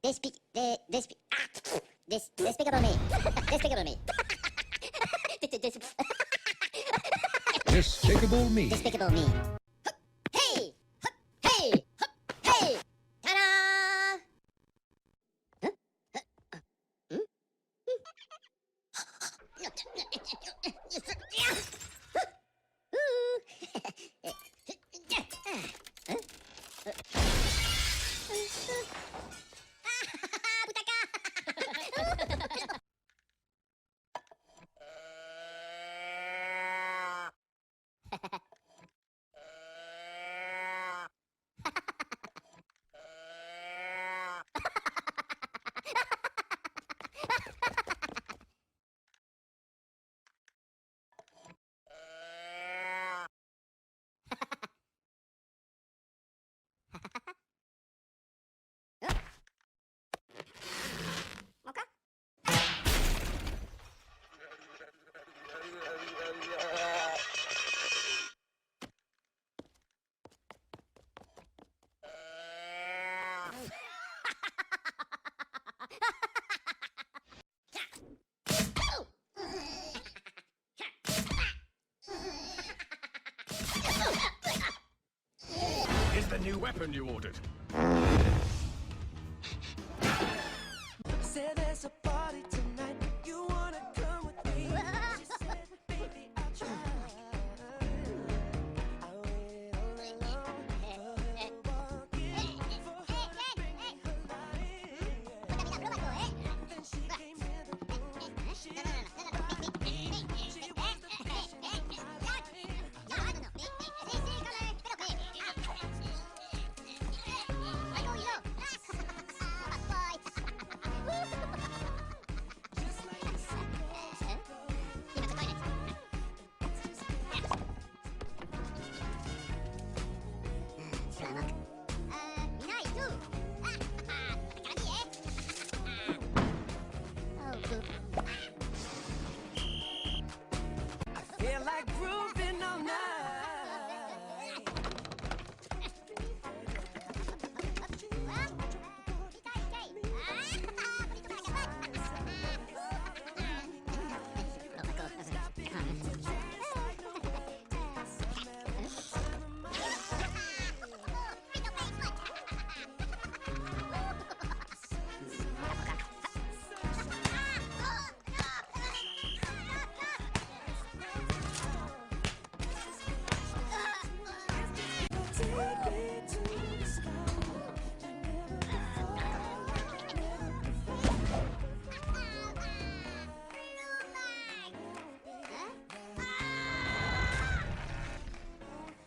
Despicable me. Despicable me. Despicable Me. Despicable me. Hey! Hey! Hey! Ta-da! Huh? Hmm? Is the new weapon you ordered? Say there's a party tonight. You wanna come with me? She said, baby, I'll try. I waited all alone for her to walk in, for her to bring me her light. Then she came in the room. She looked like me. She was the passion of my life. Just like the supposed to go. I feel like grooving all night. Take me to the sky. Never before,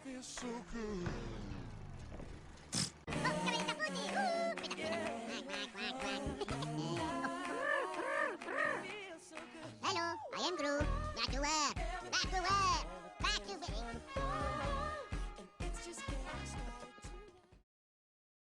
Feels so good. Hello, I am Gru. Back to work. Back to work. Back to work. and it's just getting started.